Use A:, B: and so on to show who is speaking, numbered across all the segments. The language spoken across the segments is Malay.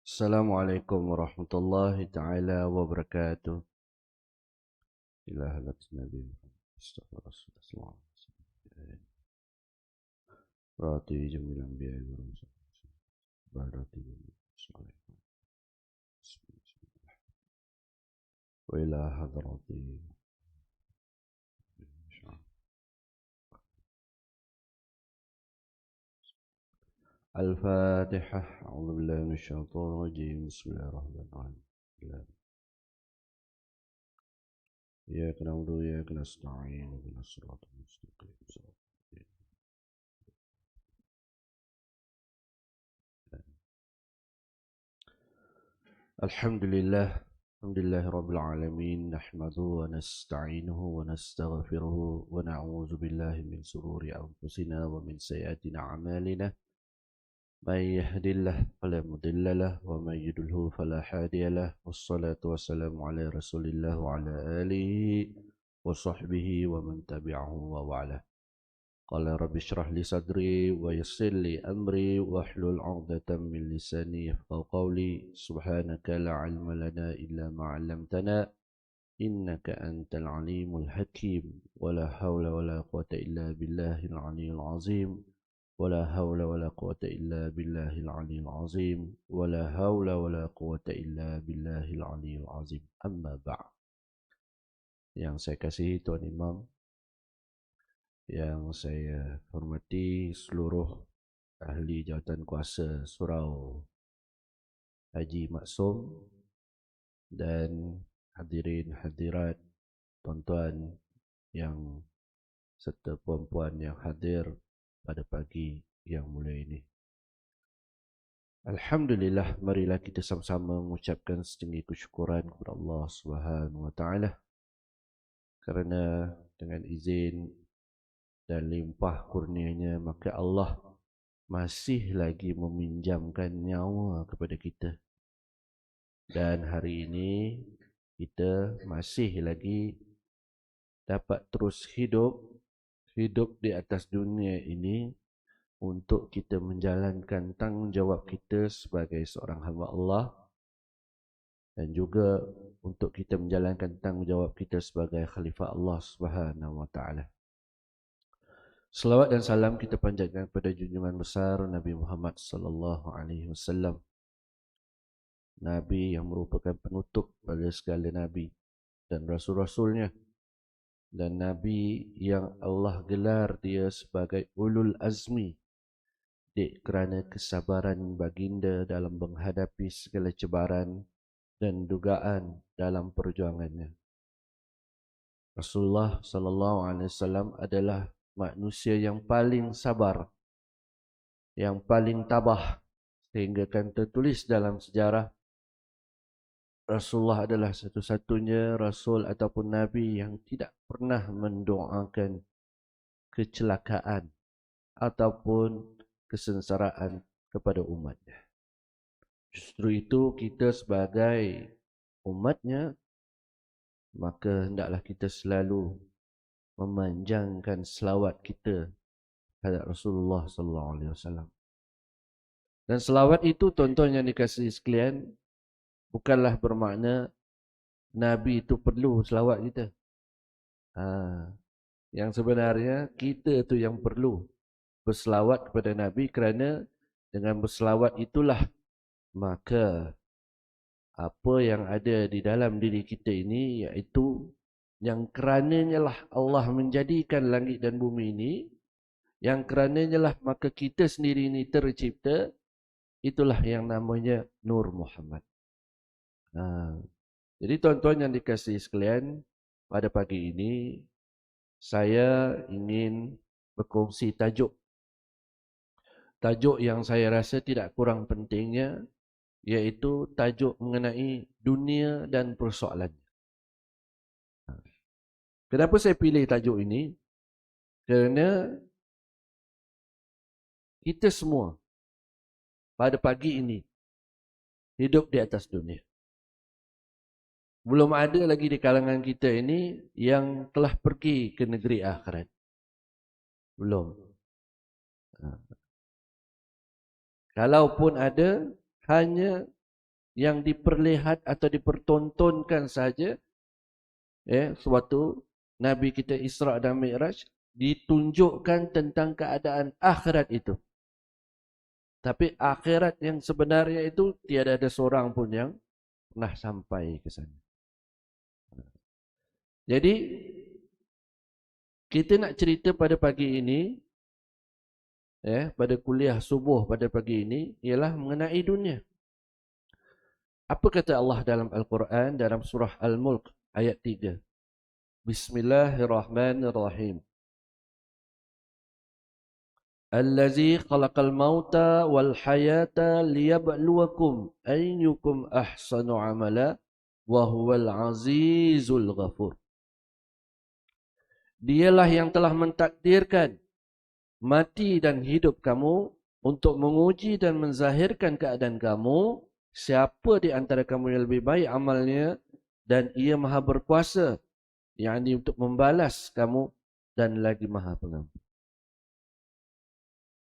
A: Assalamualaikum warahmatullahi ta'ala wabarakatuh. Ila halat Nabi Muhammad Sallallahu Alaihi Wasallam. Rati jamilan biya Barati jamilan wa ila hadrati Al-Fatiha. A'udzu billahi minasyaitonir rajim. Bismillahirrahmanirrahim. Iyyaka na'budu wa iyyaka nasta'in. Ihdinas siratal mustaqim. Alhamdulillah. Alhamdulillah Rabbil Alamin. Nahmaduhu wa nasta'inuhu wa nastaghfiruhu wa na'udzu billahi min sururi anfusina wa min sayyiati a'malina. Man yahdihillahu fala mudilla lahu wa man yudlilhu fala hadiya lahu. Wassalatu wassalamu ala Rasulillah wa ala alihi wa sahbihi wa man tabi'ahu wa wa'ala. Qala rabbi shrah li sadri wa yassir li amri wahlul 'uqdatam min lisani yafqahu qawli. Subhanaka la 'ilma lana illa ma 'allamtana innaka antal 'alimul hakim. Wala haula wala quwwata illa billahil 'aliyyil 'azim. Wala haula wala quwwata illa billahil 'aliyyil 'azim. Wala haula wala quwwata illa billahil 'aliyyil 'azim. Amma ba'd. Yang saya kasihi Tuan Imam, yang saya hormati seluruh ahli jawatan kuasa Surau Haji Maksum dan hadirin hadirat, tuan-tuan yang serta puan-puan yang hadir pada pagi yang mulia ini. Alhamdulillah, marilah kita sama-sama mengucapkan setinggi kesyukuran kepada Allah Subhanahu wa taala kerana dengan izin dan limpah kurnianya maka Allah masih lagi meminjamkan nyawa kepada kita. Dan hari ini kita masih lagi dapat terus hidup di atas dunia ini untuk kita menjalankan tanggungjawab kita sebagai seorang hamba Allah dan juga untuk kita menjalankan tanggungjawab kita sebagai khalifah Allah Subhanahu wa taala. Selawat dan salam kita panjatkan kepada junjungan besar Nabi Muhammad sallallahu alaihi wasallam. Nabi yang merupakan penutup pada segala nabi dan rasul-rasulnya, dan nabi yang Allah gelar dia sebagai ulul azmi kerana kesabaran baginda dalam menghadapi segala cabaran dan dugaan dalam perjuangannya. Rasulullah sallallahu alaihi wasallam adalah manusia yang paling sabar, yang paling tabah, sehingga kan tertulis dalam sejarah Rasulullah adalah satu-satunya rasul ataupun nabi yang tidak pernah mendoakan kecelakaan ataupun kesengsaraan kepada umatnya. Justru itu kita sebagai umatnya, maka hendaklah kita selalu memanjangkan selawat kita kepada Rasulullah sallallahu alaihi wasallam. Dan selawat itu, tuan-tuan yang dikasihi sekalian, bukanlah bermakna Nabi itu perlu selawat kita. Yang sebenarnya kita tu yang perlu berselawat kepada Nabi, kerana dengan berselawat itulah maka apa yang ada di dalam diri kita ini, iaitu yang kerananya lah Allah menjadikan langit dan bumi ini, yang kerananya lah maka kita sendiri ini tercipta, itulah yang namanya Nur Muhammad. Jadi tuan-tuan yang dikasihi sekalian, pada pagi ini saya ingin berkongsi tajuk yang saya rasa tidak kurang pentingnya, iaitu tajuk mengenai dunia dan persoalan. Kenapa saya pilih tajuk ini? Kerana kita semua pada pagi ini hidup di atas dunia. Belum ada lagi di kalangan kita ini yang telah pergi ke negeri akhirat. Belum. Kalaupun ada, hanya yang diperlihat atau dipertontonkan saja, suatu Nabi kita Isra dan Mi'raj, ditunjukkan tentang keadaan akhirat itu. Tapi akhirat yang sebenarnya itu tiada ada seorang pun yang pernah sampai ke sana. Jadi kita nak cerita pada pagi ini, pada kuliah subuh pada pagi ini, ialah mengenai dunia. Apa kata Allah dalam Al-Quran dalam surah Al-Mulk ayat 3? Bismillahirrahmanirrahim. Allazi khalaqal mauta wal hayata liyabluwakum ayyukum ahsanu amala wa huwal azizul ghafur. Dialah yang telah mentakdirkan mati dan hidup kamu untuk menguji dan menzahirkan keadaan kamu, siapa di antara kamu yang lebih baik amalnya, dan ia maha berkuasa, yakni untuk membalas kamu dan lagi maha pengampun.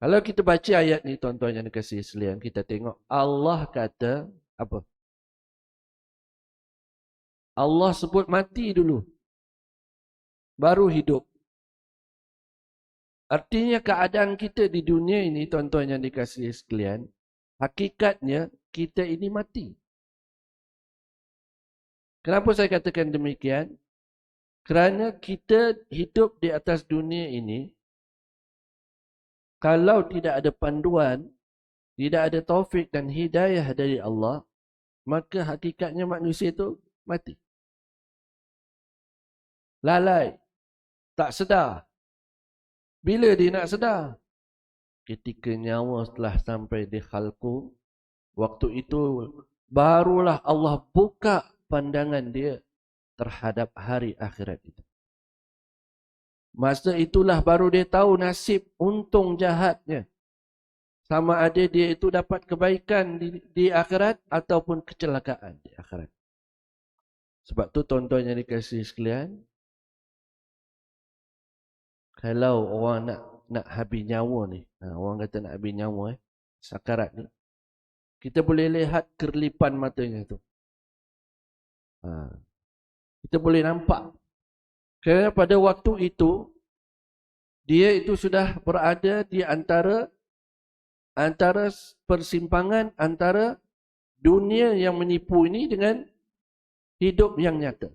A: Kalau kita baca ayat ni tuan-tuan yang dikasihi sekalian, kita tengok Allah kata apa? Allah sebut mati dulu, baru hidup. Artinya keadaan kita di dunia ini, tuan-tuan yang dikasihi sekalian, hakikatnya kita ini mati. Kenapa saya katakan demikian? Kerana kita hidup di atas dunia ini, kalau tidak ada panduan, tidak ada taufik dan hidayah dari Allah, maka hakikatnya manusia itu mati. Lalai, tak sedar. Bila dia nak sedar? Ketika nyawa telah sampai di khalqu, waktu itu barulah Allah buka pandangan dia terhadap hari akhirat itu. Masa itulah baru dia tahu nasib untung jahatnya. Sama ada dia itu dapat kebaikan di akhirat ataupun kecelakaan di akhirat. Sebab tu tuan-tuan yang dikasihi sekalian, kalau orang nak habis nyawa ni, orang kata nak habis nyawa, sakarat ni, kita boleh lihat kerlipan matanya tu. Kita boleh nampak. Kerana pada waktu itu, dia itu sudah berada di antara persimpangan antara dunia yang menipu ini dengan hidup yang nyata.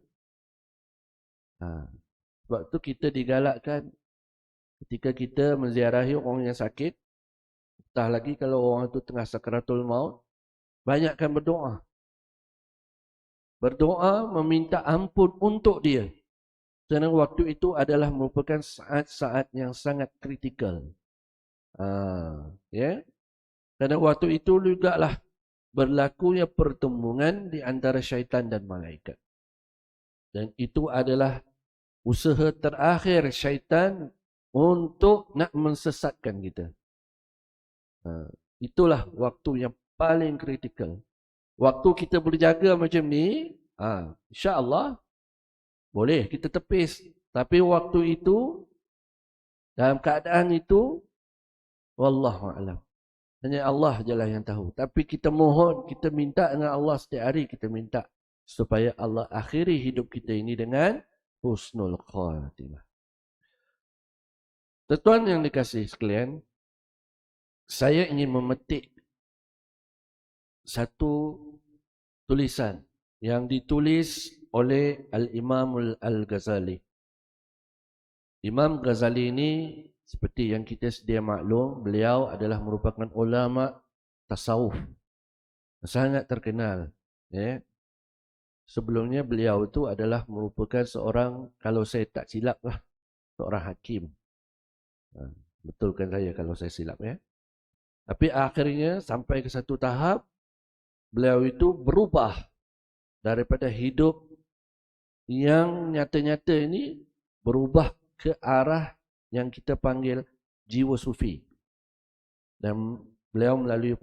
A: Sebab tu kita digalakkan ketika kita menziarahi orang yang sakit, entah lagi kalau orang itu tengah sakaratul maut, banyakkan berdoa. Berdoa meminta ampun untuk dia. Kerana waktu itu adalah merupakan saat-saat yang sangat kritikal. Kerana waktu itu juga lah berlakunya pertemuan di antara syaitan dan malaikat. Dan itu adalah usaha terakhir syaitan untuk nak mensesatkan kita. Itulah waktu yang paling kritikal. Waktu kita boleh jaga macam ni, insya-Allah boleh kita tepis. Tapi waktu itu, dalam keadaan itu, wallahu a'lam, hanya Allah je lah yang tahu. Tapi kita mohon, kita minta dengan Allah setiap hari, kita minta supaya Allah akhiri hidup kita ini dengan husnul khatimah. Tuan-tuan yang dikasihi sekalian, saya ingin memetik satu tulisan yang ditulis oleh Al-Imam Al-Ghazali. Imam Ghazali ini, seperti yang kita sedia maklum, beliau adalah merupakan ulama tasawuf. Sangat terkenal. Sebelumnya beliau itu adalah merupakan seorang, kalau saya tak silap lah, seorang hakim. Betulkan saya kalau saya silap ya. Tapi akhirnya sampai ke satu tahap, beliau itu berubah daripada hidup yang nyata-nyata ini, berubah ke arah yang kita panggil jiwa sufi. Dan beliau melalui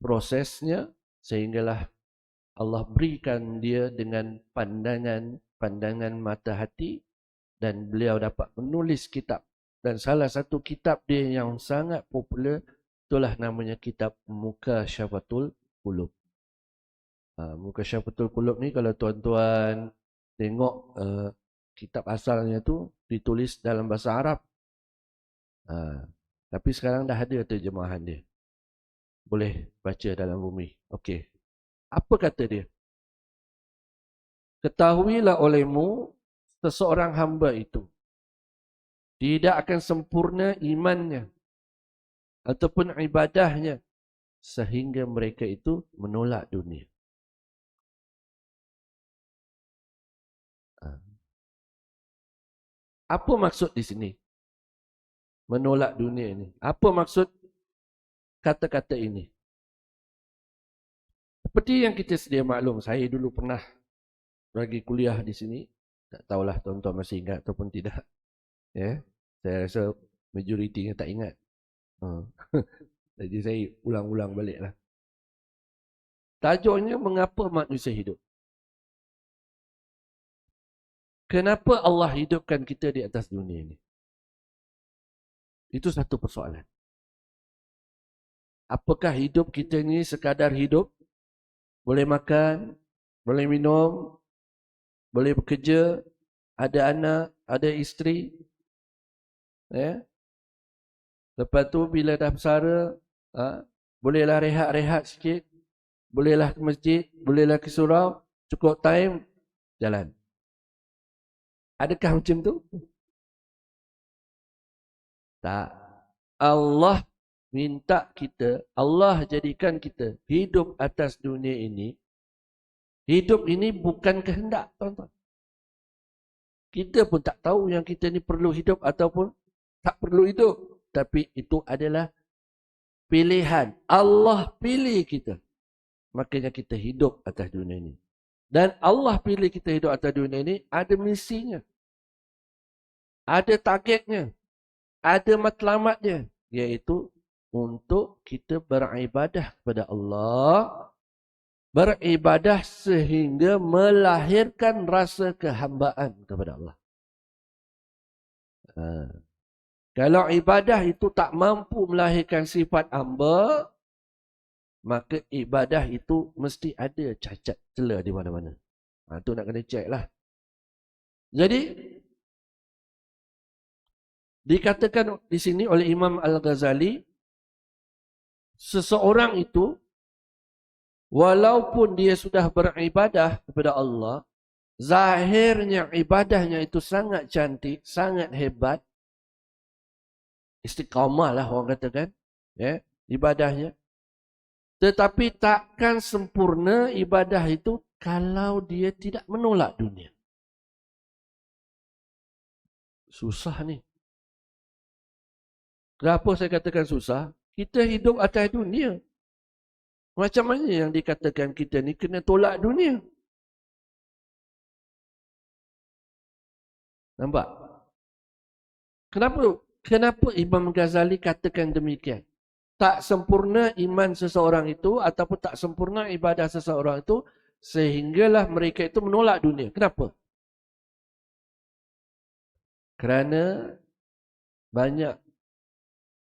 A: prosesnya sehinggalah Allah berikan dia dengan pandangan mata hati, dan beliau dapat menulis kitab. Dan salah satu kitab dia yang sangat popular, itulah namanya kitab Mukasyafatul Qulub. Muka Syafatul Qulub ni kalau tuan-tuan tengok kitab asalnya tu ditulis dalam bahasa Arab. Tapi sekarang dah ada terjemahan dia. Boleh baca dalam bumi. Okey. Apa kata dia? Ketahuilah olehmu seseorang hamba itu tidak akan sempurna imannya ataupun ibadahnya sehingga mereka itu menolak dunia. Apa maksud di sini? Menolak dunia ini. Apa maksud kata-kata ini? Seperti yang kita sedia maklum, saya dulu pernah bagi kuliah di sini. Tak tahulah tuan-tuan masih ingat ataupun tidak. Ya, saya rasa majoritinya tak ingat. Jadi saya ulang-ulang balik lah. Tajuknya mengapa manusia hidup? Kenapa Allah hidupkan kita di atas dunia ini? Itu satu persoalan. Apakah hidup kita ni sekadar hidup? Boleh makan, boleh minum, boleh bekerja, ada anak, ada isteri. Ya? Lepas tu bila dah bersara, bolehlah rehat-rehat sikit, bolehlah ke masjid, bolehlah ke surau, cukup time, jalan. Adakah macam tu? Tak. Allah minta kita, Allah jadikan kita hidup atas dunia ini. Hidup ini bukan kehendak, tuan-tuan. Kita pun tak tahu yang kita ni perlu hidup ataupun tak perlu hidup. Tapi itu adalah pilihan. Allah pilih kita. Makanya kita hidup atas dunia ini. Dan Allah pilih kita hidup atas dunia ini ada misinya. Ada targetnya. Ada matlamatnya. Iaitu untuk kita beribadah kepada Allah. Beribadah sehingga melahirkan rasa kehambaan kepada Allah. Kalau ibadah itu tak mampu melahirkan sifat hamba, maka ibadah itu mesti ada cacat celah di mana-mana. Itu nak kena cek lah. Jadi, dikatakan di sini oleh Imam Al-Ghazali, seseorang itu, walaupun dia sudah beribadah kepada Allah, zahirnya ibadahnya itu sangat cantik, sangat hebat, istiqamah lah orang katakan, ya, ibadahnya. Tetapi takkan sempurna ibadah itu kalau dia tidak menolak dunia. Susah ni. Kenapa saya katakan susah? Kita hidup atas dunia. Macam mana yang dikatakan kita ni kena tolak dunia? Nampak? Kenapa Imam Ghazali katakan demikian? Tak sempurna iman seseorang itu ataupun tak sempurna ibadah seseorang itu sehinggalah mereka itu menolak dunia. Kenapa? Kerana banyak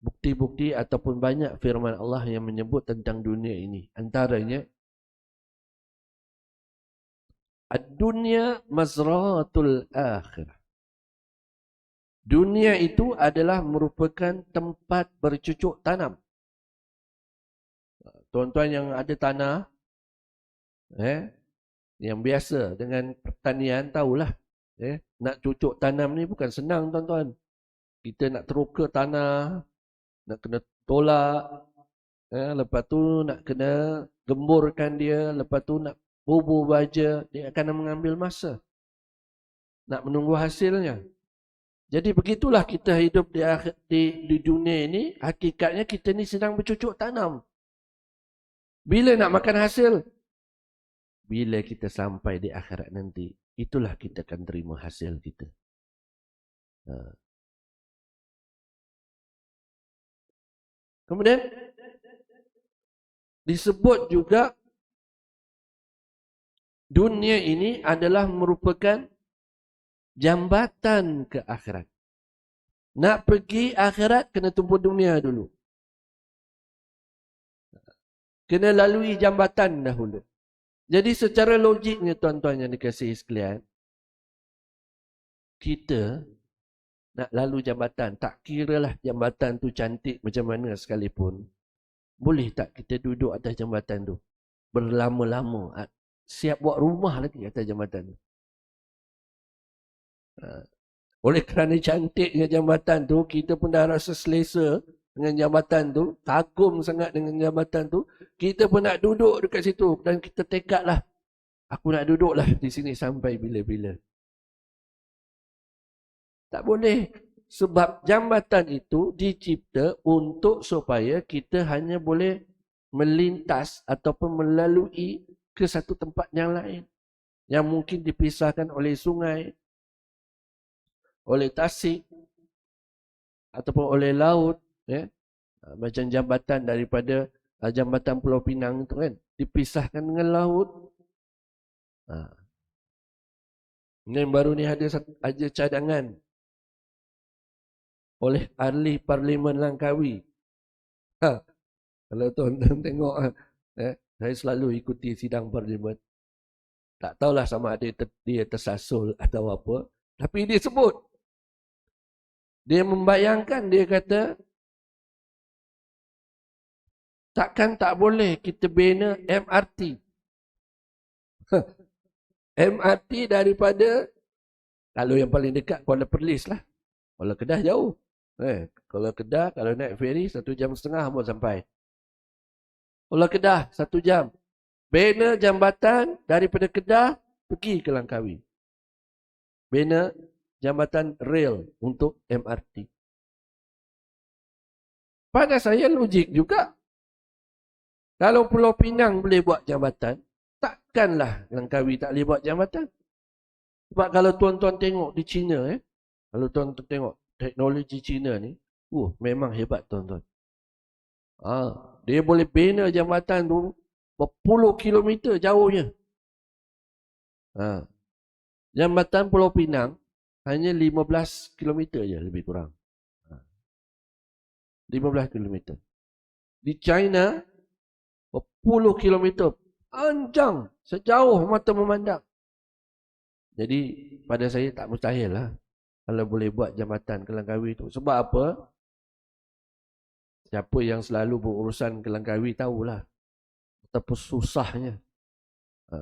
A: bukti-bukti ataupun banyak firman Allah yang menyebut tentang dunia ini. Antaranya, ad-dunya mazratul akhirah. Dunia itu adalah merupakan tempat bercucuk tanam. Tuan-tuan yang ada tanah, yang biasa dengan pertanian tahulah. Nak cucuk tanam ni bukan senang, tuan-tuan. Kita nak teroka tanah, nak kena tolak, lepas tu nak kena gemburkan dia, lepas tu nak bubur baja, dia akan mengambil masa. Nak menunggu hasilnya. Jadi begitulah kita hidup di dunia ini, hakikatnya kita ni sedang bercucuk tanam. Bila nak makan hasil? Bila kita sampai di akhirat nanti, itulah kita akan terima hasil kita. Kemudian disebut juga dunia ini adalah merupakan jambatan ke akhirat. Nak pergi akhirat kena tumpul dunia dulu. Kena lalui jambatan dahulu. Jadi secara logiknya tuan-tuan yang dikasihi sekalian, kita nak lalu jambatan, tak kiralah jambatan tu cantik macam mana sekalipun, boleh tak kita duduk atas jambatan tu berlama-lama, siap buat rumah lagi atas jambatan tu. Oleh kerana cantiknya jambatan tu, kita pun dah rasa selesa dengan jambatan tu, kagum sangat dengan jambatan tu, kita pun nak duduk dekat situ dan kita tekadlah, aku nak duduklah di sini sampai bila-bila. Tak boleh. Sebab jambatan itu dicipta untuk supaya kita hanya boleh melintas ataupun melalui ke satu tempat yang lain. Yang mungkin dipisahkan oleh sungai, oleh tasik, ataupun oleh laut. Ya? Macam jambatan daripada jambatan Pulau Pinang itu kan. Dipisahkan dengan laut. Ini baru ni ada cadangan oleh ahli Parlimen Langkawi. Kalau tuan-tuan tengok, saya selalu ikuti sidang Parlimen. Tak tahulah sama ada dia tersasul atau apa. Tapi dia sebut. Dia membayangkan, dia kata, takkan tak boleh kita bina MRT. MRT daripada, kalau yang paling dekat Kuala Perlis lah. Kalau Kedah jauh. Kalau Kedah, kalau naik feri 1.5 jam pun sampai. Kalau Kedah 1 jam. Bina jambatan daripada Kedah pergi ke Langkawi. Bina jambatan rel untuk MRT. Pada saya logik juga. Kalau Pulau Pinang boleh buat jambatan, takkanlah Langkawi tak boleh buat jambatan. Sebab kalau tuan-tuan tengok di China, kalau tuan-tuan tengok teknologi China ni, memang hebat tuan-tuan. Dia boleh bina jambatan tu berpuluh kilometer jauhnya. Jambatan Pulau Pinang hanya 15 kilometer je lebih kurang. 15 kilometer. Di China berpuluh kilometer, panjang sejauh mata memandang. Jadi pada saya tak mustahil lah kalau boleh buat jambatan ke Langkawi tu. Sebab apa? Siapa yang selalu berurusan ke Langkawi tahulah betapa susahnya.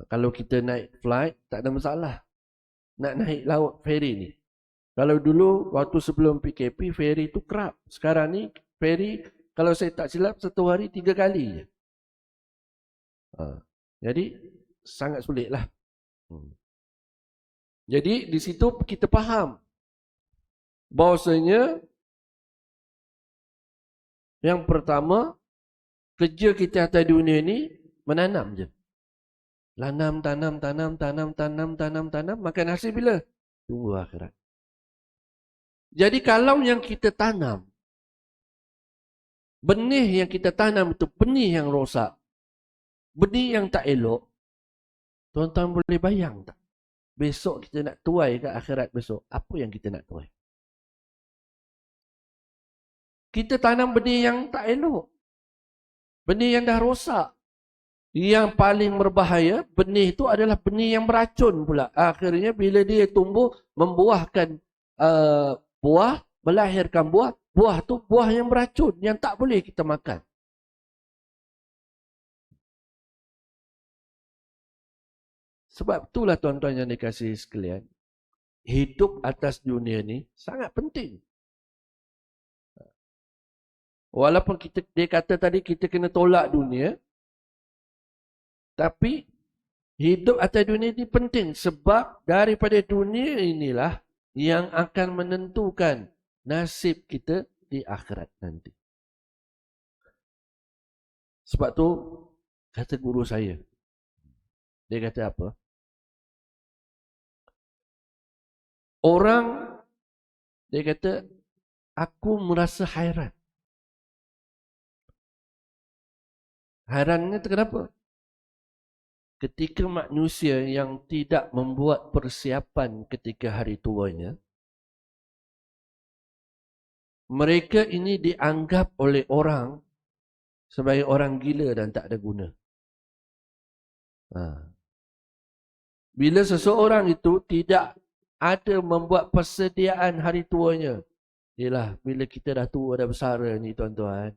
A: Kalau kita naik flight tak ada masalah. Nak naik laut feri ni. Kalau dulu waktu sebelum PKP feri tu kerap. Sekarang ni feri kalau saya tak silap 1 hari 3 kali je. Jadi sangat sulit lah. Jadi di situ kita faham bahawasanya yang pertama, kerja kita atas dunia ni menanam je. Tanam, makan hasil bila? Tunggu akhirat. Jadi kalau yang kita tanam, benih yang kita tanam itu benih yang rosak, benih yang tak elok, tuan-tuan boleh bayang tak? Besok kita nak tuai ke akhirat besok, apa yang kita nak tuai? Kita tanam benih yang tak elok. Benih yang dah rosak. Yang paling berbahaya, benih itu adalah benih yang beracun pula. Akhirnya bila dia tumbuh, membuahkan buah, melahirkan buah. Buah tu buah yang beracun, yang tak boleh kita makan. Sebab itulah tuan-tuan yang dikasihi sekalian, hidup atas dunia ni sangat penting. Walaupun dia kata tadi kita kena tolak dunia, tapi hidup atas dunia ini penting sebab daripada dunia inilah yang akan menentukan nasib kita di akhirat nanti. Sebab tu kata guru saya, dia kata apa? Orang, dia kata, aku merasa hairan. Hairannya tu kenapa? Ketika manusia yang tidak membuat persiapan ketika hari tuanya, mereka ini dianggap oleh orang sebagai orang gila dan tak ada guna. Bila seseorang itu tidak ada membuat persediaan hari tuanya. Ialah bila kita dah tua, dah besar ni tuan-tuan.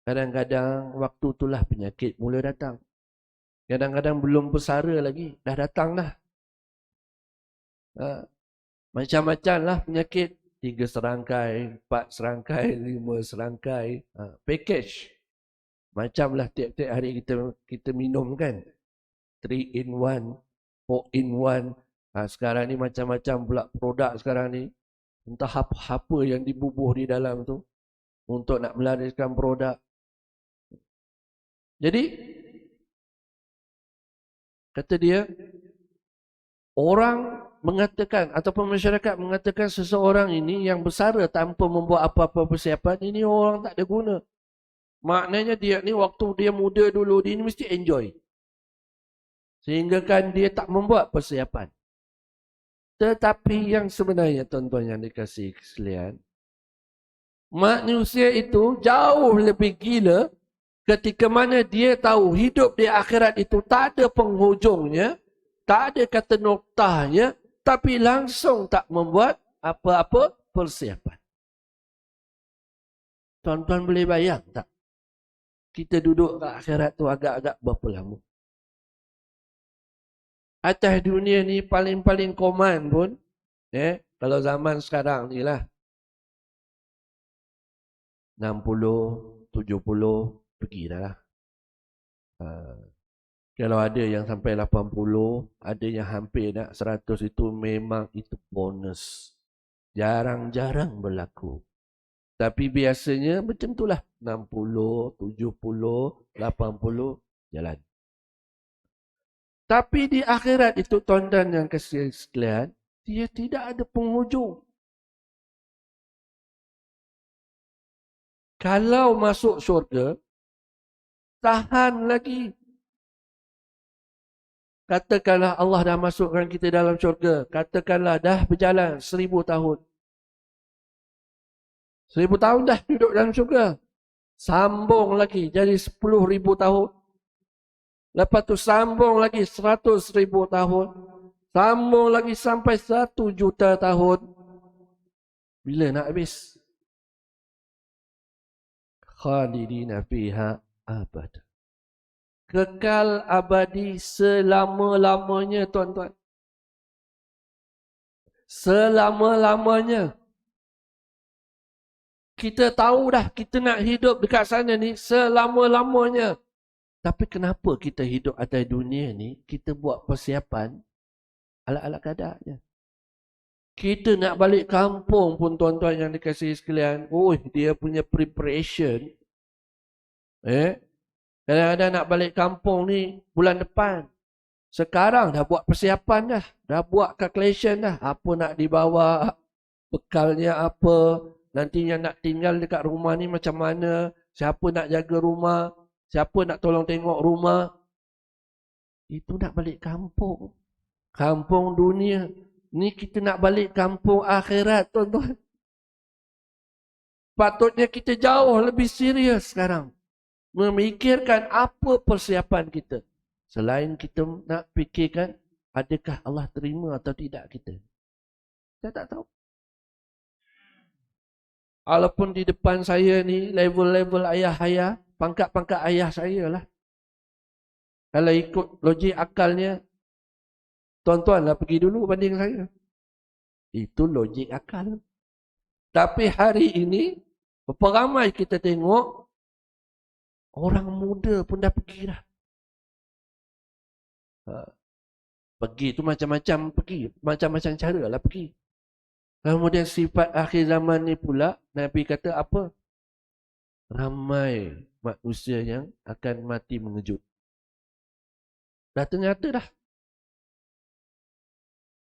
A: Kadang-kadang waktu itulah penyakit mula datang. Kadang-kadang belum bersara lagi, dah datang dah. Macam-macam lah penyakit. 3 serangkai, 4 serangkai, 5 serangkai. Package. Macamlah tiap-tiap hari kita minum kan. 3 in 1, 4 in 1. Sekarang ni macam-macam pula produk sekarang ni. Entah apa-apa yang dibubuh di dalam tu. Untuk nak melariskan produk. Jadi, kata dia, orang mengatakan ataupun masyarakat mengatakan seseorang ini yang bersara tanpa membuat apa-apa persiapan, ini orang tak ada guna. Maknanya dia ni waktu dia muda dulu, dia ni mesti enjoy. Sehingga kan dia tak membuat persiapan. Tetapi yang sebenarnya tuan-tuan yang dikasihi sekalian, manusia itu jauh lebih gila ketika mana dia tahu hidup di akhirat itu tak ada penghujungnya, tak ada kata noktahnya, tapi langsung tak membuat apa-apa persiapan. Tuan-tuan boleh bayang tak? Kita duduk kat akhirat tu agak-agak berapa lama? Atas dunia ni paling-paling koman pun, kalau zaman sekarang ni lah, 60, 70, pergi dah lah. Kalau ada yang sampai 80, ada yang hampir nak 100, itu memang itu bonus. Jarang-jarang berlaku. Tapi biasanya macam itulah. 60, 70, 80, jalan. Tapi di akhirat itu tuan-tuan yang kasihan sekalian, dia tidak ada penghujung. Kalau masuk syurga, tahan lagi. Katakanlah Allah dah masukkan kita dalam syurga. Katakanlah dah berjalan 1000 tahun. 1000 tahun dah duduk dalam syurga. Sambung lagi jadi 10,000 tahun. Lepas tu sambung lagi 100,000 tahun. Sambung lagi sampai 1 juta tahun. Bila nak habis? Khalidina fiha abad. Kekal abadi selama-lamanya tuan-tuan. Selama-lamanya. Kita tahu dah kita nak hidup dekat sana ni selama-lamanya. Tapi kenapa kita hidup atas dunia ni, kita buat persiapan ala-ala kadarnya. Kita nak balik kampung pun tuan-tuan yang dikasihi sekalian, dia punya preparation. Kadang-kadang nak balik kampung ni bulan depan. Sekarang dah buat persiapan dah. Dah buat calculation dah. Apa nak dibawa, bekalnya apa, nantinya nak tinggal dekat rumah ni macam mana, siapa nak jaga rumah, siapa nak tolong tengok rumah. Itu nak balik kampung. Kampung dunia. Ni kita nak balik kampung akhirat tuan-tuan. Patutnya kita jauh lebih serius sekarang. Memikirkan apa persiapan kita. Selain kita nak fikirkan, adakah Allah terima atau tidak kita. Saya tak tahu. Walaupun di depan saya ni, level-level ayah-ayah, pangkat-pangkat ayah saya lah. Kalau ikut logik akalnya, tuan-tuan lah pergi dulu banding saya. Itu logik akal. Tapi hari ini, berapa ramai kita tengok, orang muda pun dah pergi dah. Pergi tu macam-macam pergi. Macam-macam cara lah pergi. Kemudian sifat akhir zaman ni pula, Nabi kata apa? Ramai manusia yang akan mati mengejut. Dah ternyata dah.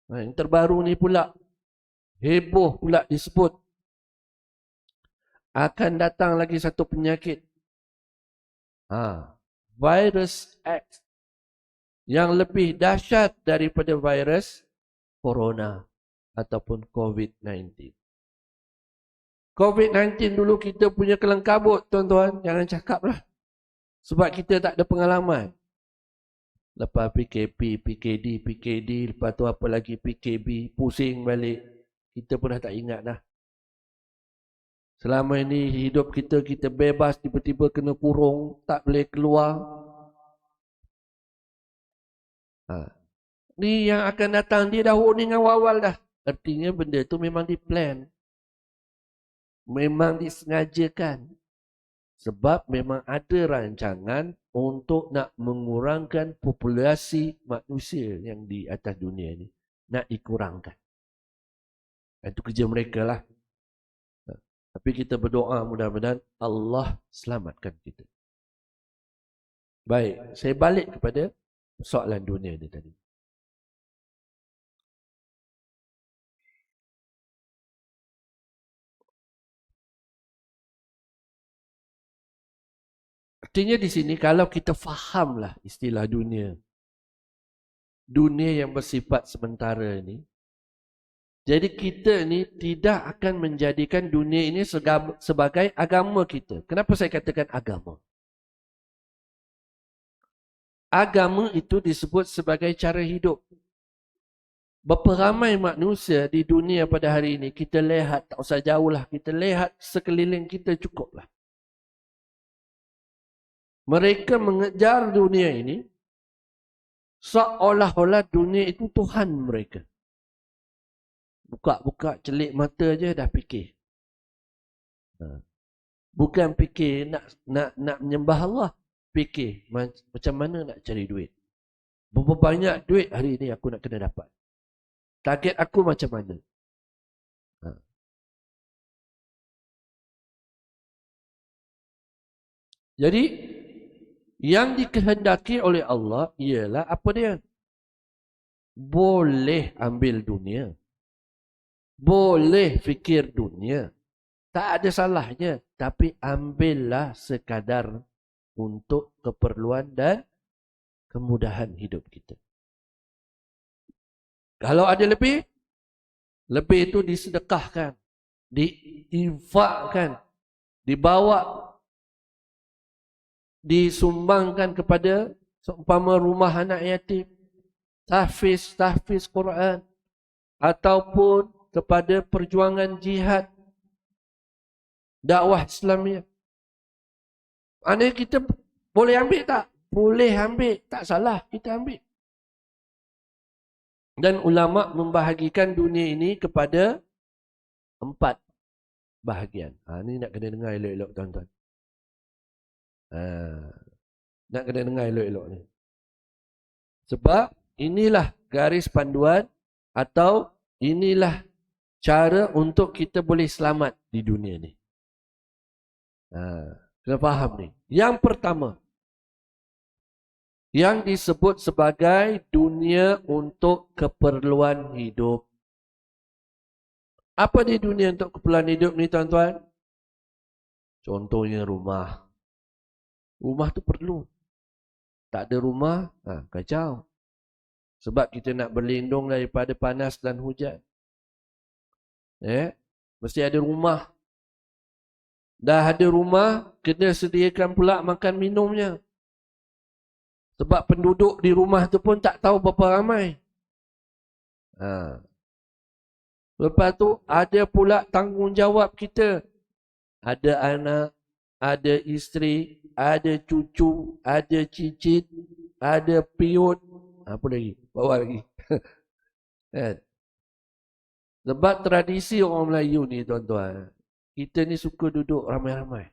A: Yang terbaru ni pula, heboh pula disebut. Akan datang lagi satu penyakit. Virus X. Yang lebih dahsyat daripada virus Corona ataupun COVID-19. COVID-19 dulu kita punya kelang kabut tuan-tuan. Jangan cakap lah. Sebab kita tak ada pengalaman. Lepas PKP, PKD, lepas tu apa lagi PKB, pusing balik. Kita pun dah tak ingat dah. Selama ini hidup kita bebas, tiba-tiba kena kurung, tak boleh keluar. Ni yang akan datang, dia dah warning awal-awal dah. Artinya benda tu memang di-plan. Memang disengajakan. Sebab memang ada rancangan untuk nak mengurangkan populasi manusia yang di atas dunia ni. Nak dikurangkan. Itu kerja mereka lah. Tapi kita berdoa mudah-mudahan Allah selamatkan kita. Baik, saya balik kepada soalan dunia ni tadi. Artinya di sini kalau kita fahamlah istilah dunia. Dunia yang bersifat sementara ni. Jadi kita ni tidak akan menjadikan dunia ini sebagai agama kita. Kenapa saya katakan agama? Agama itu disebut sebagai cara hidup. Berapa ramai manusia di dunia pada hari ini, kita lihat, tak usah jauh lah, kita lihat sekeliling kita cukuplah. Mereka mengejar dunia ini, seolah-olah dunia itu Tuhan mereka. Buka-buka celik mata je dah fikir. Bukan fikir nak menyembah Allah. Fikir macam mana nak cari duit. Berapa banyak duit hari ini aku nak kena dapat. Target aku macam mana. Jadi, yang dikehendaki oleh Allah ialah apa dia? Boleh ambil dunia. Boleh fikir dunia. Tak ada salahnya. Tapi ambillah sekadar untuk keperluan dan kemudahan hidup kita. Kalau ada lebih, lebih itu disedekahkan. Diinfakkan. Dibawa. Disumbangkan kepada seumpama rumah anak yatim. Tahfiz Quran. Ataupun kepada perjuangan jihad dakwah Islamiah. Maknanya kita boleh ambil tak? Boleh ambil, tak salah kita ambil. Dan ulama membahagikan dunia ini kepada 4 bahagian. Ini nak kena dengar elok-elok tuan-tuan. Nak kena dengar elok-elok ni. Sebab inilah garis panduan atau inilah cara untuk kita boleh selamat di dunia ni. Kena faham ni. Yang pertama, yang disebut sebagai dunia untuk keperluan hidup. Apa di dunia untuk keperluan hidup ni tuan-tuan? Contohnya rumah. Rumah tu perlu. Tak ada rumah, kacau. Sebab kita nak berlindung daripada panas dan hujan. Mesti ada rumah. Dah ada rumah, kena sediakan pula makan minumnya. Sebab penduduk di rumah tu pun tak tahu berapa ramai. Lepas tu ada pula tanggungjawab kita. Ada anak, ada isteri, ada cucu, ada cicit, ada piut. Apa lagi? Bawa lagi. Sebab tradisi orang Melayu ni tuan-tuan, kita ni suka duduk ramai-ramai.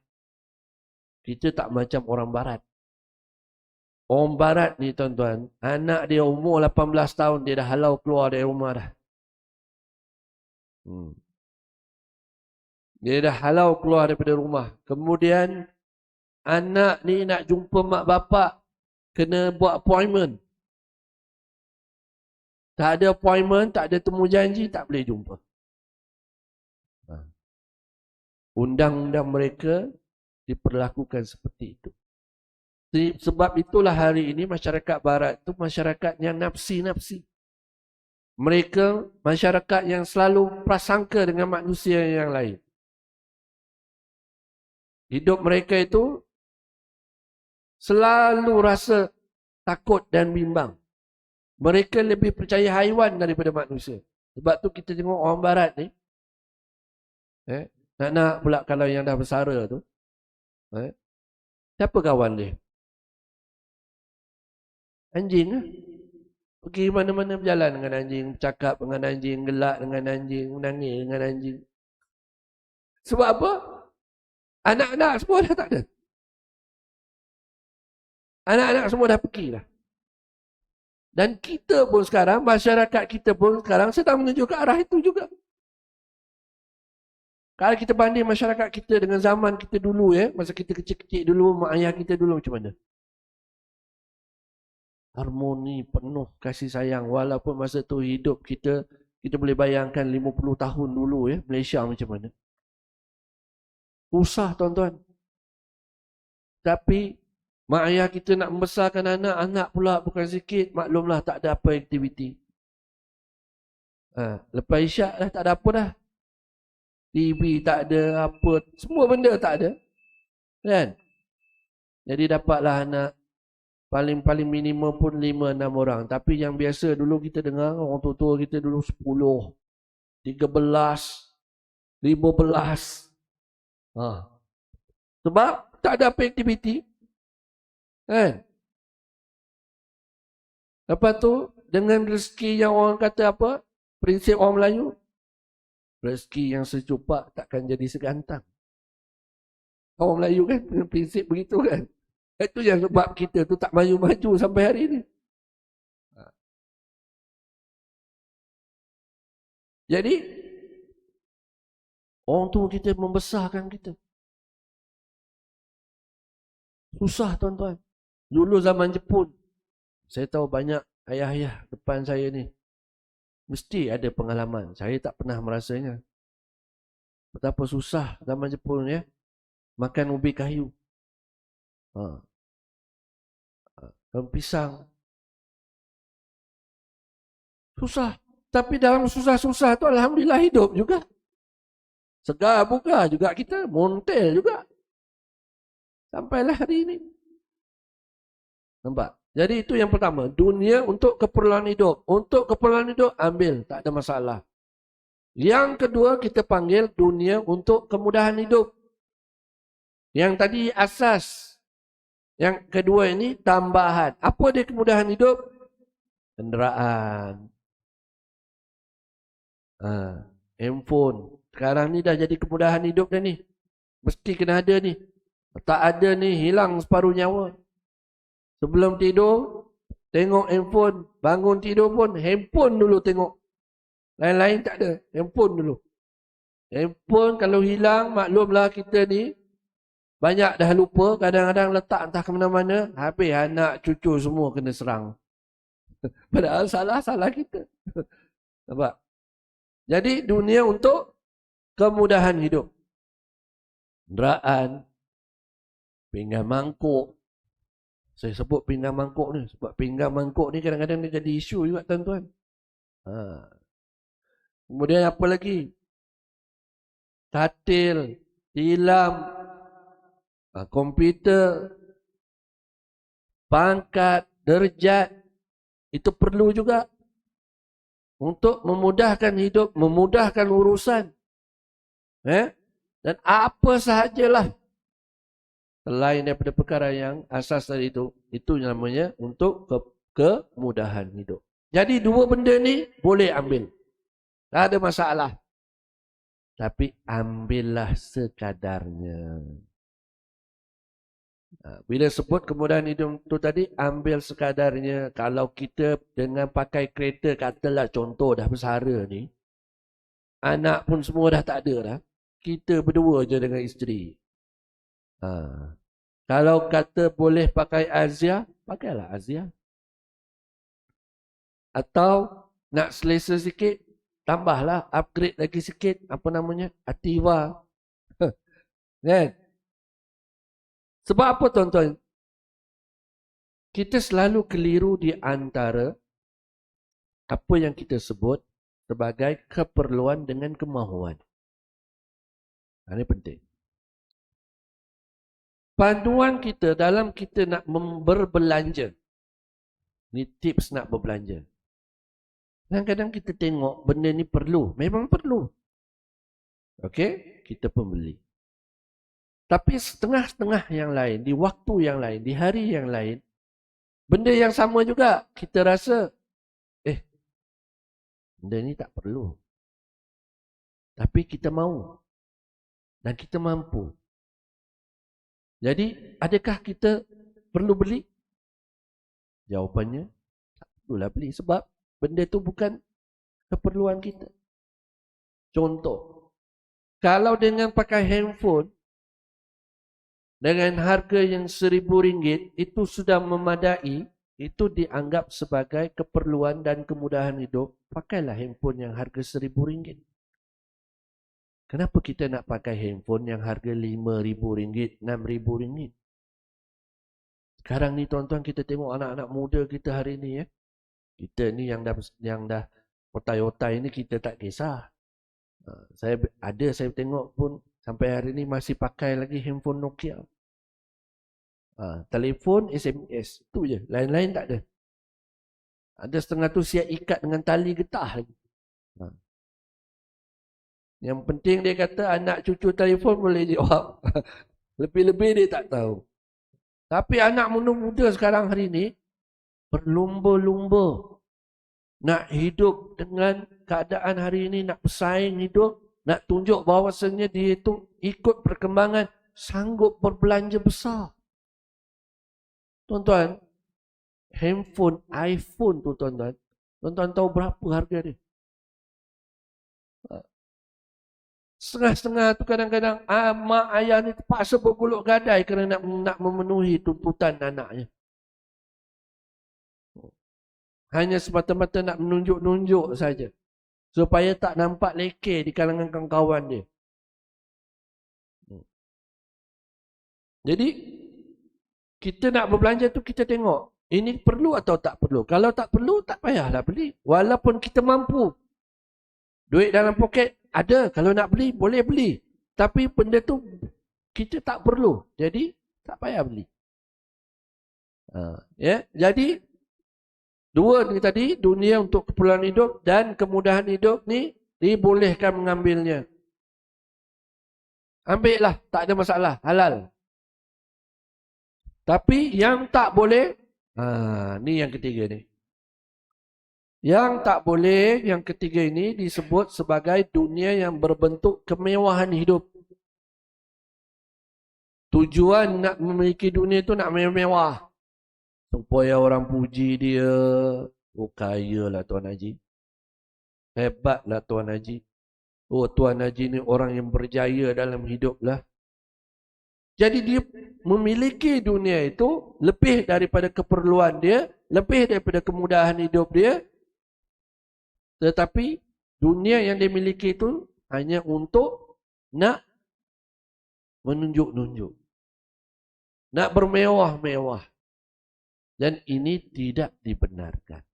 A: Kita tak macam orang Barat. Orang Barat ni tuan-tuan, anak dia umur 18 tahun, dia dah halau keluar dari rumah dah. Dia dah halau keluar daripada rumah. Kemudian, anak ni nak jumpa mak bapak, kena buat appointment. Tak ada appointment, tak ada temu janji, tak boleh jumpa. Undang-undang mereka diperlakukan seperti itu. Sebab itulah hari ini masyarakat Barat itu masyarakat yang nafsi-nafsi. Mereka masyarakat yang selalu prasangka dengan manusia yang lain. Hidup mereka itu selalu rasa
B: takut dan bimbang. Mereka lebih percaya haiwan daripada manusia. Sebab tu kita tengok orang barat ni, nak pula kalau yang dah bersara tu, siapa kawan dia? Anjing lah. Pergi mana-mana berjalan dengan anjing, cakap dengan anjing, gelak dengan anjing, menangis dengan anjing. Sebab apa? Anak-anak semua dah tak ada. Anak-anak semua dah pergi dah. Dan kita pun sekarang, masyarakat kita pun sekarang sedang menuju ke arah itu juga. Kalau kita banding masyarakat kita dengan zaman kita dulu, masa kita kecil-kecil dulu, mak ayah kita dulu macam mana? Harmoni, penuh kasih sayang. Walaupun masa tu hidup kita boleh bayangkan 50 tahun dulu, Malaysia macam mana. Susah tuan-tuan. Tapi mak ayah kita nak membesarkan anak pula bukan sikit. Maklumlah tak ada apa aktiviti. Lepas isyak dah tak ada apa dah. TV tak ada apa. Semua benda tak ada. Kan? Jadi dapatlah anak. Paling minimum pun 5-6 orang. Tapi yang biasa dulu kita dengar orang tua-tua kita dulu 10, 13, 15. Sebab tak ada apa aktiviti. Kan? Lepas tu dengan rezeki yang orang kata apa? Prinsip orang Melayu. Rezeki yang secupak takkan jadi segantang. Orang Melayu kan dengan prinsip begitu kan. Itu yang sebab kita tu tak maju-maju sampai hari ni. Jadi orang tua kita membesarkan kita. Susah tuan-tuan. Dulu zaman Jepun, saya tahu banyak ayah-ayah depan saya ni mesti ada pengalaman. Saya tak pernah merasanya. Betapa susah zaman Jepun makan ubi kayu. Daun pisang. Susah. Tapi dalam susah-susah tu alhamdulillah hidup juga. Segar buka juga kita, montel juga. Sampailah hari ini. Nampak? Jadi itu yang pertama. Dunia untuk keperluan hidup. Untuk keperluan hidup, ambil. Tak ada masalah. Yang kedua, kita panggil dunia untuk kemudahan hidup. Yang tadi asas. Yang kedua ini tambahan. Apa dia kemudahan hidup? Kenderaan. Handphone. Sekarang ni dah jadi kemudahan hidup dah ni. Mesti kena ada ni. Tak ada ni, hilang separuh nyawa. Sebelum tidur, tengok handphone. Bangun tidur pun, handphone dulu tengok. Lain-lain tak ada. Handphone dulu. Handphone kalau hilang, maklumlah kita ni banyak dah lupa. Kadang-kadang letak entah ke mana-mana. Habis anak cucu semua kena serang. Padahal salah kita. Nampak? Jadi dunia untuk kemudahan hidup. Kenderaan, pinggan mangkuk. Saya sebut pinggan mangkuk ni. Sebab pinggan mangkuk ni kadang-kadang dia jadi isu juga tuan-tuan. Kemudian apa lagi? Katil, tilam, komputer, pangkat, derajat. Itu perlu juga. Untuk memudahkan hidup, memudahkan urusan. Dan apa sahajalah. Selain daripada perkara yang asas tadi itu namanya untuk kemudahan hidup. Jadi dua benda ni boleh ambil. Tak ada masalah. Tapi ambillah sekadarnya. Bila sebut kemudahan hidup tu tadi, ambil sekadarnya. Kalau kita dengan pakai kereta, katalah contoh dah bersara ni, anak pun semua dah tak ada dah. Kita berdua je dengan isteri. Kalau kata boleh pakai Azia, pakailah Azia. Atau nak selesa sikit, tambahlah, upgrade lagi sikit, apa namanya, Ativa. Kan? Sebab apa tuan-tuan? Kita selalu keliru di antara apa yang kita sebut sebagai keperluan dengan kemahuan. Ini penting. Panduan kita dalam kita nak berbelanja. Ini tips nak berbelanja. Kadang-kadang kita tengok benda ni perlu. Memang perlu. Okey, kita pun beli. Tapi setengah-setengah yang lain, di waktu yang lain, di hari yang lain, benda yang sama juga, kita rasa, benda ni tak perlu. Tapi kita mahu. Dan kita mampu. Jadi, adakah kita perlu beli? Jawapannya, tak perlulah beli. Sebab benda tu bukan keperluan kita. Contoh, kalau dengan pakai handphone, dengan harga yang RM1,000, itu sudah memadai, itu dianggap sebagai keperluan dan kemudahan hidup. Pakailah handphone yang harga RM1,000. Kenapa kita nak pakai handphone yang harga RM5,000, RM6,000? Sekarang ni tuan-tuan, kita tengok anak-anak muda kita hari ni, kita ni yang dah otai-otai ni kita tak kisah. Saya tengok pun sampai hari ni masih pakai lagi handphone Nokia. Telefon, SMS, itu je. Lain-lain tak ada. Ada setengah tu siap ikat dengan tali getah lagi. Yang penting dia kata anak cucu telefon boleh jawab. Lebih-lebih dia tak tahu. Tapi anak muda sekarang hari ni berlumba-lumba nak hidup dengan keadaan hari ini, nak bersaing hidup, nak tunjuk bahawasanya dia itu ikut perkembangan, sanggup berbelanja besar. Tuan-tuan, handphone, iPhone tu tuan-tuan tahu berapa harga dia? Setengah-setengah tu kadang-kadang mak ayah ni terpaksa bergolok gadai kerana nak memenuhi tuntutan anaknya. Hanya semata-mata nak menunjuk-nunjuk saja. Supaya tak nampak lekeh di kalangan kawan-kawan dia. Jadi, kita nak berbelanja tu kita tengok. Ini perlu atau tak perlu. Kalau tak perlu, tak payahlah beli. Walaupun kita mampu. Duit dalam poket ada. Kalau nak beli, boleh beli. Tapi benda tu kita tak perlu. Jadi, tak payah beli. Jadi, dua ni tadi, dunia untuk keperluan hidup dan kemudahan hidup ni dibolehkan mengambilnya. Ambillah, tak ada masalah, halal. Tapi yang tak boleh, ni yang ketiga ni. Yang tak boleh, yang ketiga ini disebut sebagai dunia yang berbentuk kemewahan hidup. Tujuan nak memiliki dunia itu nak mewah. Supaya orang puji dia. Oh, kaya lah Tuan Haji. Hebatlah Tuan Haji. Oh, Tuan Haji ni orang yang berjaya dalam hidup lah. Jadi dia memiliki dunia itu lebih daripada keperluan dia, lebih daripada kemudahan hidup dia. Tetapi dunia yang dia miliki itu hanya untuk nak menunjuk-nunjuk. Nak bermewah-mewah. Dan ini tidak dibenarkan.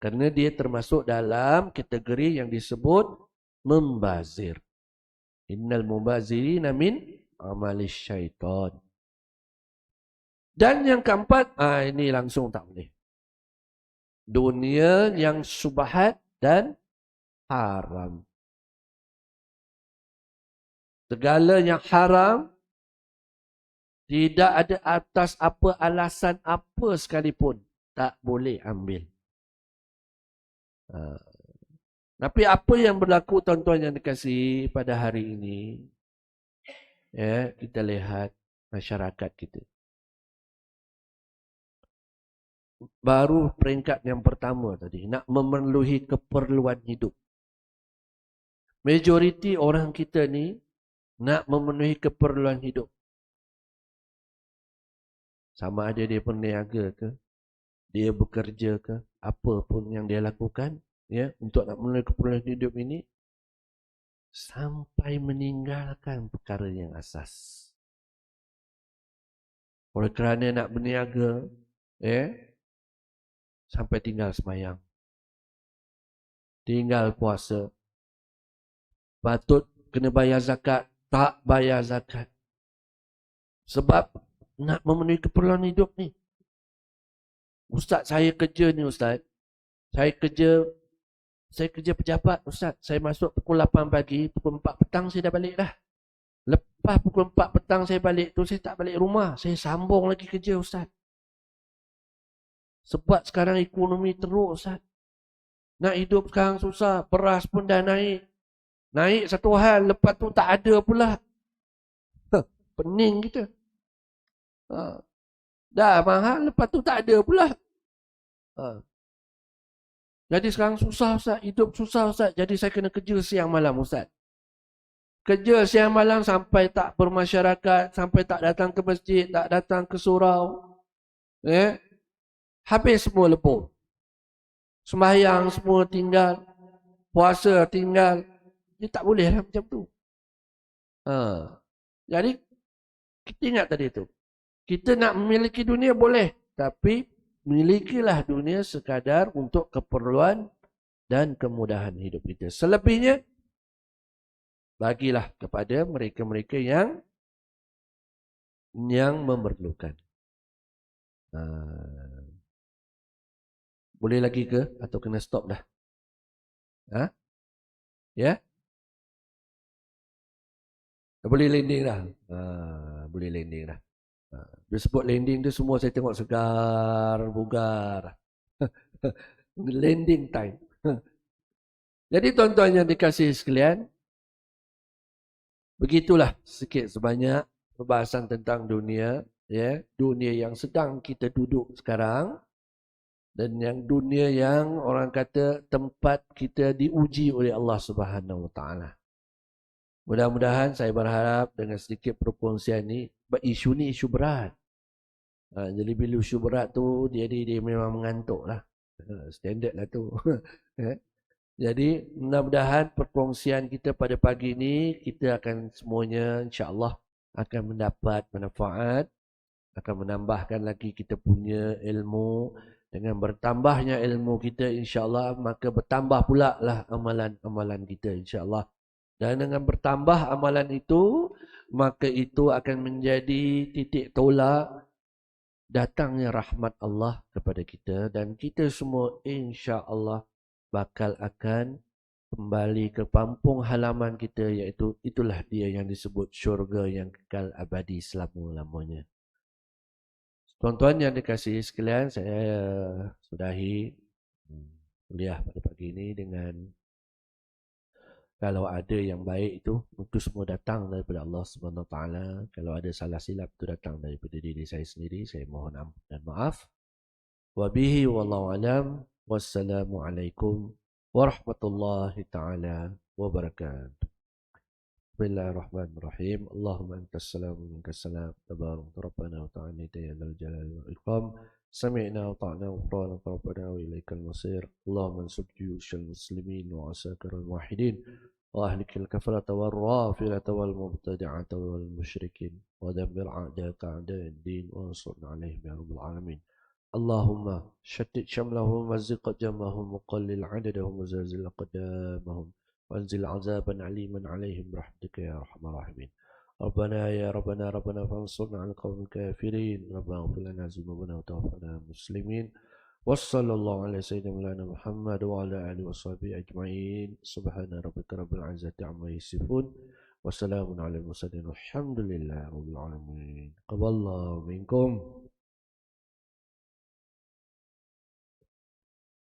B: Kerana dia termasuk dalam kategori yang disebut membazir. Innal mubazirina min amalis syaitan. Dan yang keempat, ini langsung tak boleh. Dunia yang syubhat dan haram. Segala yang haram tidak ada atas apa alasan apa sekalipun tak boleh ambil. Tapi apa yang berlaku tuan-tuan yang dikasihi pada hari ini, kita lihat masyarakat kita. Baru peringkat yang pertama tadi, nak memenuhi keperluan hidup. Majoriti orang kita ni nak memenuhi keperluan hidup. Sama ada dia berniaga ke, dia bekerja ke, apa pun yang dia lakukan, untuk nak memenuhi keperluan hidup ini, sampai meninggalkan perkara yang asas. Oleh kerana nak berniaga, sampai tinggal sembahyang, tinggal puasa, patut kena bayar zakat, tak bayar zakat. Sebab nak memenuhi keperluan hidup ni. Ustaz, saya kerja ni Ustaz. Saya kerja pejabat Ustaz. Saya masuk pukul 8 pagi, pukul 4 petang saya dah balik dah. Lepas pukul 4 petang saya balik tu, saya tak balik rumah. Saya sambung lagi kerja Ustaz. Sebab sekarang ekonomi teruk Ustaz. Nak hidup sekarang susah. Beras pun dah naik. Naik satu hal, lepas tu tak ada pula. Pening kita. Dah mahal, lepas tu tak ada pula. Jadi sekarang susah Ustaz. Hidup susah Ustaz. Jadi saya kena kerja siang malam Ustaz. Kerja siang malam sampai tak bermasyarakat, sampai tak datang ke masjid, tak datang ke surau. Habis semua lepuh. Sembahyang semua tinggal. Puasa tinggal. Dia tak boleh lah macam tu. Jadi, kita ingat tadi tu. Kita nak memiliki dunia boleh. Tapi, milikilah dunia sekadar untuk keperluan dan kemudahan hidup kita. Selebihnya, bagilah kepada mereka-mereka yang memerlukan. Boleh lagi ke? Atau kena stop dah? Ya? Boleh landing dah? Boleh landing dah. Dia sebut landing tu semua saya tengok segar, bugar. Landing time. Jadi tuan-tuan yang dikasihi sekalian, begitulah sikit sebanyak perbahasan tentang dunia, ya, dunia yang sedang kita duduk sekarang dan yang dunia yang orang kata tempat kita diuji oleh Allah Subhanahu Wa Taala. Mudah-mudahan saya berharap dengan sedikit perkongsian ni, isu ni isu berat. Jadi bila isu berat tu dia memang mengantuk lah. Standard lah tu. Jadi mudah-mudahan perkongsian kita pada pagi ini kita akan semuanya insya-Allah akan mendapat manfaat, akan menambahkan lagi kita punya ilmu. Dengan bertambahnya ilmu kita insya-Allah maka bertambah pula lah amalan-amalan kita insya-Allah. Dan dengan bertambah amalan itu maka itu akan menjadi titik tolak datangnya rahmat Allah kepada kita dan kita semua insya-Allah bakal akan kembali ke kampung halaman kita, iaitu itulah dia yang disebut syurga yang kekal abadi selama-lamanya. Tuan-tuan yang dikasihi sekalian, saya sudahi kuliah pada pagi ini dengan kalau ada yang baik itu semua datang daripada Allah Subhanahu Wa Taala. Kalau ada salah silap itu datang daripada diri saya sendiri, saya mohon ampun dan maaf. Wabihi wallahu alam. Wassalamualaikum warahmatullahi taala wabarakatuh. Bismillahirrahmanirrahim. Allahumma antas salam wa minkas salam. Tabarak rabbana wa ta'ala ya dzal jalali wal ikram. Sami'na wa ta'na wa ghufranaka rabbana wa ilaikal masir. Allahumma ansur juyushal muslimin wa asakirul muwahhidin wa ahlikal kafarata wal rafilata wal mubtadi'ata wal musyrikin wa dammir a'daka a'da'ad din wa ansurna 'alaihim ya rabbal alamin. Allahumma shattit shamlahum wa ziq jamahum wa qallil 'adadahum wa zalzil aqdamahum. وانزل عذابا عليما عليهم برحمتك يا ارحم الراحمين. ربنا يا ربنا فانصرنا على القوم الكافرين. ربنا اغفر لنا ذنوبنا وتوفنا مسلمين. وصلى الله على سيدنا مولانا محمد وعلى اله وصحبه اجمعين. سبحان ربك رب العزة عما يصفون وسلام على المرسلين والحمد لله رب العالمين. قبل الله منكم.